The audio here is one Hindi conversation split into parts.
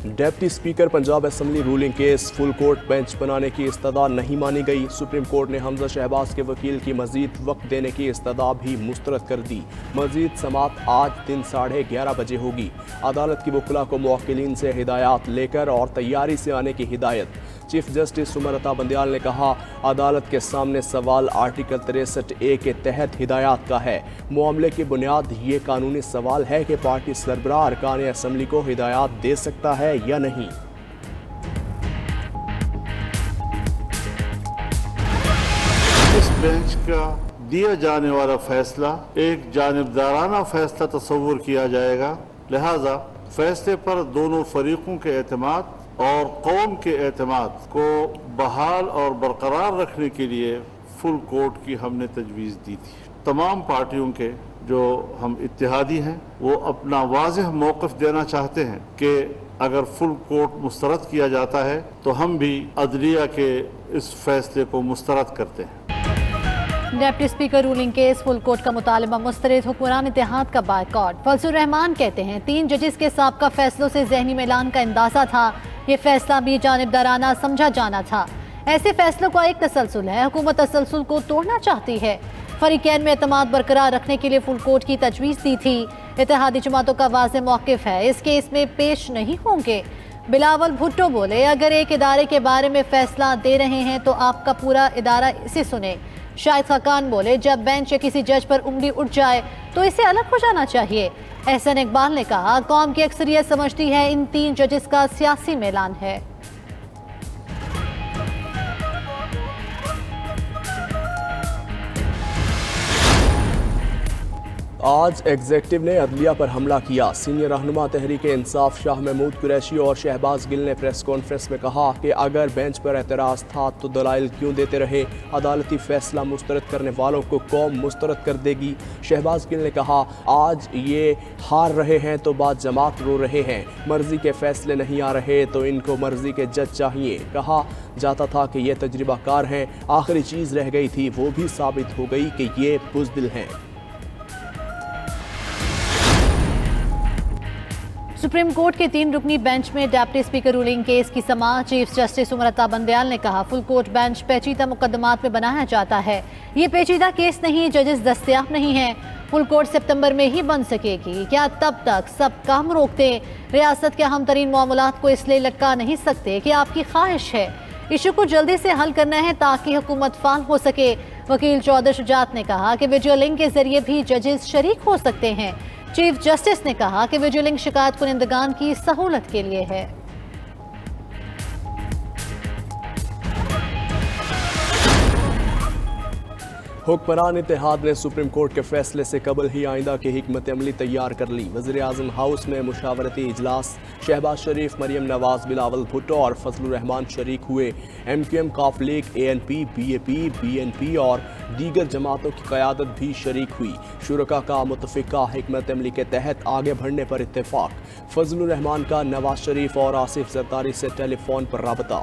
Deputy speaker Punjab assembly ruling case full court bench बनाने की इस्तदा नहीं मानी गई। सुप्रीम कोर्ट ने हमजा शहबाज के वकील की मजीद वक्त देने की इस्तदा भी मुस्तरद कर दी। मजीद समात आज दिन 11:30 बजे होगी। अदालत की वकला को मुवक्किलीन से हिदायत लेकर और तैयारी से आने की हिदायत। चीफ जस्टिस सुमरता बंदयाल ने कहा, अदालत के सामने सवाल आर्टिकल 63A के तहत हिदायत का है। मामले की बुनियाद ये कानूनी सवाल है कि पार्टी सरबराह अरकान असम्बली को हिदायत दे सकता है या नहीं। इस बेंच का दिया जाने वाला फैसला एक जानिबदाराना फैसला तस्वुर किया जाएगा, लिहाजा फैसले पर दोनों फरीकों के एतमाद और कौम के एतमाद को बहाल और बरकरार रखने के लिए फुल कोर्ट की हमने तजवीज़ दी थी। तमाम पार्टियों के जो हम इत्तेहादी हैं वो अपना वाज़ेह मौक़िफ़ देना चाहते हैं कि अगर फुल कोर्ट मुस्तरद किया जाता है तो हम भी अदलिया के इस फैसले को मुस्तरद करते हैं। Deputy speaker ruling case full court का मुतालबा मुस्तरद, हुक्मरान इत्तेहाद का बायकॉट। फजलुर रहमान कहते हैं 3 जजेस के साबका फैसलों से ज़हनी मिलान का अंदाजा था, ये फैसला भी जानिबदाराना समझा जाना था। ऐसे फैसलों का एक तसलसल है, हुकूमत तसलसल को तोड़ना चाहती है। फरीकैन में एतमाद बरकरार रखने के लिए फुल कोर्ट की तजवीज़ दी थी। इत्तेहादी जमातों का वाज़ेह मौक़िफ़ है, इस केस में पेश नहीं होंगे। बिलावल भुट्टो बोले, अगर एक इदारे के बारे में फैसला दे रहे हैं तो आपका पूरा इदारा इसे सुने। शाहिद खाकान बोले, जब बेंच या किसी जज पर उंगली उठ जाए तो इसे अलग हो जाना चाहिए। एहसन इकबाल ने कहा, कौम की अक्सरियत समझती है इन 3 जजेस का सियासी मैलान है। आज एग्जेक्टिव ने अदलिया पर हमला किया। सीनियर रहनुमा तहरीक इंसाफ शाह महमूद कुरैशी और शहबाज गिल ने प्रेस कॉन्फ्रेंस में कहा कि अगर बेंच पर एतराज़ था तो दलाइल क्यों देते रहे। अदालती फैसला मुस्तरद करने वालों को कौम मुस्तरद कर देगी। शहबाज गिल ने कहा, आज ये हार रहे हैं तो बाद जमात रो रहे हैं। मर्जी के फैसले नहीं आ रहे तो इनको मर्जी के जज चाहिए। कहा जाता था कि ये तजुर्बाकार हैं, आखिरी चीज़ रह गई थी, वो भी साबित हो गई कि ये बुज़दिल हैं। सुप्रीम कोर्ट के 3 रुकनी बेंच में डेप्टी स्पीकर रूलिंग केस की समाअत। चीफ जस्टिस सुमरता बंदयाल ने कहा, फुल कोर्ट बेंच पेचीदा मुकदमात में बनाया जाता है, ये पेचीदा केस नहीं, जजेस दस्तयाब नहीं हैं। फुल कोर्ट सितंबर में ही बन सकेगी, क्या तब तक सब काम रोक दें? रियासत के अहम तरीन मामलात को इसलिए लटका नहीं सकते कि आपकी ख्वाहिश है। इशू को जल्दी से हल करना है ताकि हुकूमत फाल हो सके। वकील चौधरी शुजात ने कहा कि वीडियो लिंक के जरिए भी जजेस शरीक हो सकते हैं। चीफ जस्टिस ने कहा कि वीडियो लिंक शिकायत कुनिंदगान की सहूलत के लिए है। हुक्मरान इत्तेहाद ने सुप्रीम कोर्ट के फैसले से कबल ही आइंदा की हिकमत अमली तैयार कर ली। वज़ीर आज़म हाउस में मुशावरती इजलास, शहबाज शरीफ, मरियम नवाज, बिलावल भुट्टो और फजलुर रहमान शरीक हुए। MQM, काफ लीग, ANP, BAP, BNP और दीगर जमातों की क़यादत भी शरीक हुई। शुरका का मुतफ़िका हिकमत अमली के तहत आगे बढ़ने पर इत्तेफाक। फजलुर रहमान का नवाज शरीफ और आसिफ जरदारी से टेलीफोन पर राबता।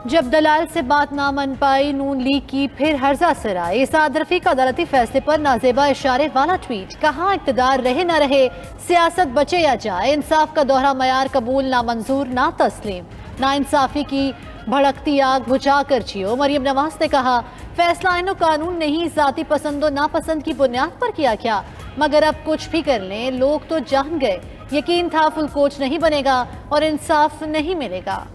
जब दलाल से बात ना मन पाई, नून लीग की फिर हर्जा सराय। इसाद रफ़ी का अदालती फैसले पर नाजेबा इशारे वाला ट्वीट। कहाँ इक़्तिदार रहे ना रहे, सियासत बचे या जाए, इंसाफ का दोहरा मयार कबूल ना मंजूर ना तस्लीम। ना इंसाफी की भड़कती आग बुझा कर जियो। मरियम नवाज ने कहा, फैसला आईन कानून नहीं, ज़ाती पसंद और नापसंद की बुनियाद पर किया क्या, मगर अब कुछ भी कर लें, लोग तो जान गए। यकीन था फुल कोच नहीं बनेगा और इंसाफ नहीं मिलेगा।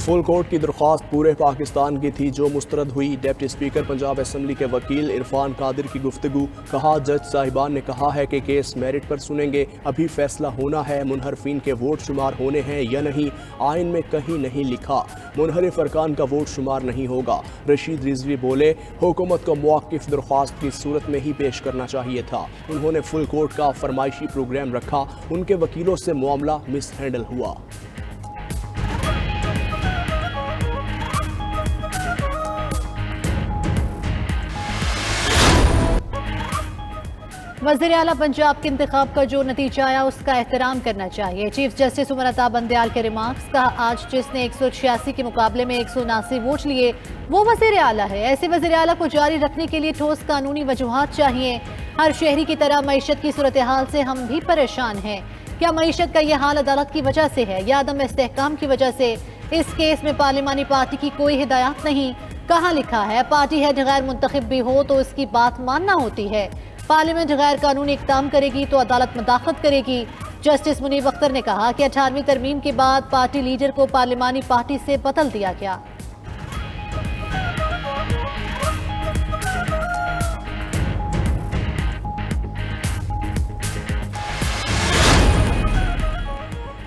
फुल कोर्ट की दरख्वास्त पूरे पाकिस्तान की थी जो मुस्तरद हुई। डेप्टी स्पीकर पंजाब असम्बली के वकील इरफान कादिर की गुफ्तगू। कहा, जज साहिबान ने कहा है कि केस मेरिट पर सुनेंगे, अभी फैसला होना है मुनहरफीन के वोट शुमार होने हैं या नहीं। आइन में कहीं नहीं लिखा मुनहरिफ अरकान का वोट शुमार नहीं होगा। रशीद रिजवी बोले, हुकूमत को मौक़िफ़ दरख्वास्त की सूरत में ही पेश करना चाहिए था। उन्होंने फुल कोर्ट का फरमाइशी प्रोग्राम रखा, उनके वकीलों से मामला मिस हैंडल हुआ। वज़ीर आला पंजाब के इंतखाब का जो नतीजा आया उसका एहतराम करना चाहिए। चीफ जस्टिस उमर अता बंदयाल के रिमार्क्स। कहा, आज जिसने 186 के मुकाबले में 179 वोट लिए वो वज़ीर आला है। ऐसे वज़ीर आला को जारी रखने के लिए ठोस कानूनी वजूहात चाहिए। हर शहरी की तरह मईशत की सूरत हाल से हम भी परेशान हैं। क्या मईशत का यह हाल अदालत की वजह से है या अदम इस्तेहकाम की वजह से? इस केस में पार्लिमानी पार्टी की कोई हिदायत नहीं। कहाँ लिखा है पार्टी हेड गैर मुंतखब भी हो तो उसकी बात मानना होती है। पार्लियामेंट गैर कानूनी इक़दाम करेगी तो अदालत मुदाखलत करेगी। जस्टिस मुनीब अख्तर ने कहा कि 18वीं तरमीम के बाद पार्टी लीडर को पार्लिमानी पार्टी से बदल दिया गया।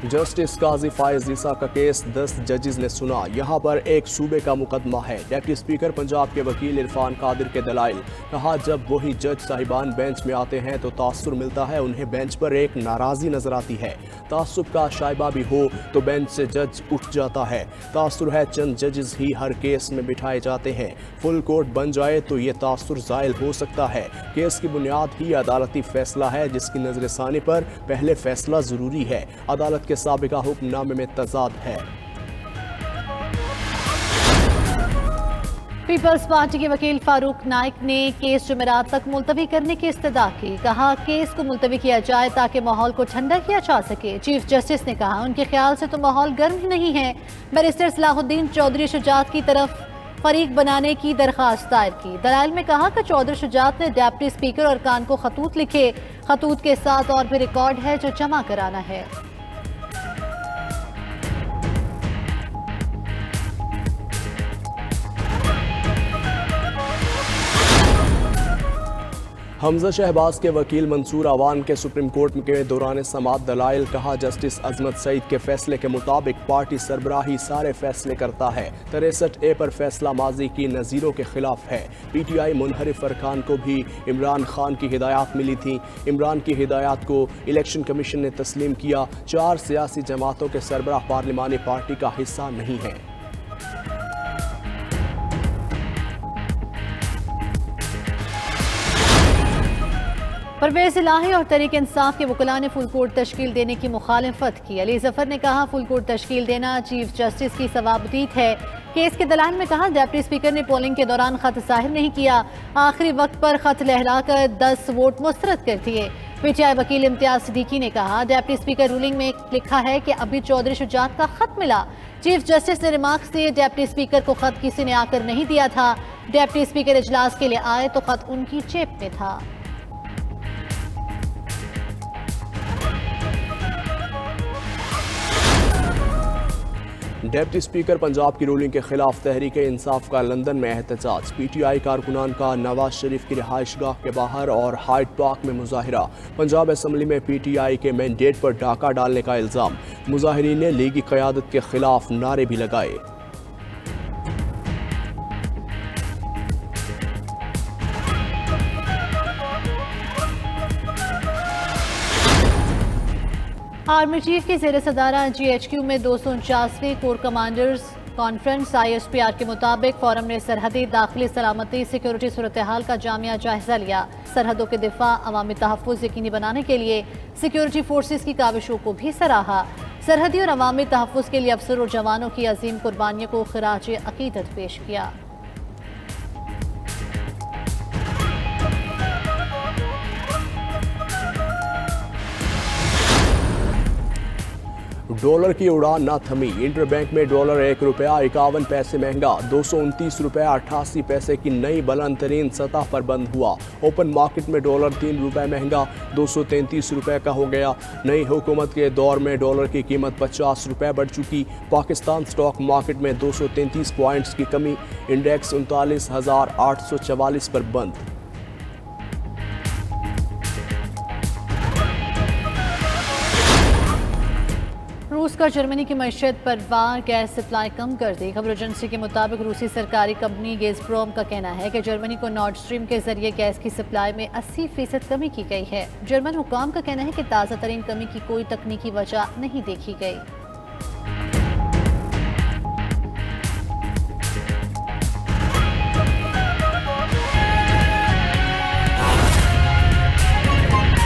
जस्टिस काजी फायज ईसा का केस 10 जजेस ने सुना। यहाँ पर एक सूबे का मुकदमा है। डिप्टी स्पीकर पंजाब के वकील इरफान कादिर के दलाइल। कहा, जब वही जज साहिबान बेंच में आते हैं तो तासुर मिलता है, उन्हें बेंच पर एक नाराज़ी नजर आती है। तासुब का शाइबा भी हो तो बेंच से जज उठ जाता है। तासुर है चंद जजेस ही हर केस में बिठाए जाते हैं। फुल कोर्ट बन जाए तो ये तासुर ज़ायल हो सकता है। केस की बुनियाद ही अदालती फैसला है जिसकी नजरसानी पर पहले फैसला ज़रूरी है। अदालत के साबिका हुक्मनामे में तजाद है। पीपल्स पार्टी के वकील फारूक नाइक ने केस जुमेरात तक मुलतवी करने की इस्तदा की। कहा, केस को मुलतवी किया जाए ताकि माहौल को ठंडा किया जा सके। चीफ जस्टिस ने कहा, उनके ख्याल से तो माहौल गर्म ही नहीं है। बैरिस्टर सलाहुद्दीन चौधरी शुजात की तरफ फरीक बनाने की दरख्वास्त दायर की। दलाइल में कहा कि चौधरी शुजात ने डिप्टी स्पीकर और कान को खतूत लिखे। खतूत के साथ और भी रिकॉर्ड है जो जमा कराना है। हमजा शहबाज के वकील मंसूर अवान के सुप्रीम कोर्ट के दौरान समाअत दलाइल। कहा, जस्टिस अजमत सईद के फैसले के मुताबिक पार्टी सरबराही सारे फैसले करता है। 63A पर फैसला माजी की नज़ीरों के खिलाफ है। PTI मुनहरिफ अरकान को भी इमरान खान की हिदायत मिली थी। इमरान की हिदायत को इलेक्शन कमीशन ने तस्लीम किया। 4 सियासी जमातों के सरबराह पार्लिमानी पार्टी का हिस्सा नहीं है। परवेज इलाही और तहरीक इंसाफ के वकला ने फुल कोर्ट तश्कील देने की मुखालिफत की। अली जफर ने कहा, फुल कोर्ट तश्कील देना चीफ जस्टिस की सवाबदीद है। केस के दलाइल में कहा, डिप्टी स्पीकर ने पोलिंग के दौरान खत जाहिर नहीं किया। आखिरी वक्त पर खत लहराकर 10 वोट मुस्तरद कर दिए। PTI वकील इम्तियाज सिद्दीकी ने कहा, डिप्टी स्पीकर रूलिंग में लिखा है कि अभी चौधरी शुजात का खत मिला। चीफ जस्टिस ने रिमार्क्स दिए, डिप्टी स्पीकर को खत किसी ने आकर नहीं दिया था। डिप्टी स्पीकर इजलास के लिए आए तो खत उनकी जेब में था। डिप्टी स्पीकर पंजाब की रूलिंग के खिलाफ तहरीक इंसाफ का लंदन में एहतजाज। PTI कारकुनान का नवाज शरीफ की रिहाइशगाह के बाहर और हाइड पार्क में मुजाहिरा। पंजाब असम्बली में PTI के मैंडेट पर डाका डालने का इल्ज़ाम। मुजाहिरीन ने लीगी क़यादत के खिलाफ नारे भी लगाए। आर्मी चीफ की ज़ेर सदारा GHQ में 249वीं कोर कमांडर्स कॉन्फ्रेंस ISPR के मुताबिक फोरम ने सरहदी दाखिली सलामती सिक्योरिटी सूरत हाल का जामिया जायजा लिया। सरहदों के दिफा अवामी तहफ़्फ़ुज़ यकीनी बनाने के लिए सिक्योरिटी फोर्सेस की काविशों को भी सराहा। सरहदी और अवामी तहफ़्फ़ुज़ के लिए अफसर और जवानों की अजीम कुर्बानियों को खिराज अकीदत पेश किया। डॉलर की उड़ान ना थमी। इंटरबैंक में डॉलर 1 रुपया 51 पैसे महंगा 229 रुपया 88 पैसे की नई बुलंद तरीन सतह पर बंद हुआ। ओपन मार्केट में डॉलर 3 रुपये महंगा 233 रुपये का हो गया। नई हुकूमत के दौर में डॉलर की कीमत 50 रुपये बढ़ चुकी। पाकिस्तान स्टॉक मार्केट में 233 पॉइंट्स की कमी। इंडेक्स 39,844 पर बंद। रूस का जर्मनी की मईशत पर वार गैस सप्लाई कम कर दी। खबर एजेंसी के मुताबिक रूसी सरकारी कंपनी गैज़प्रोम का कहना है कि जर्मनी को नॉर्ड स्ट्रीम के जरिए गैस की सप्लाई में 80% कमी की गई है। जर्मन हुकाम का कहना है कि ताज़ा तरीन कमी की कोई तकनीकी वजह नहीं देखी गई।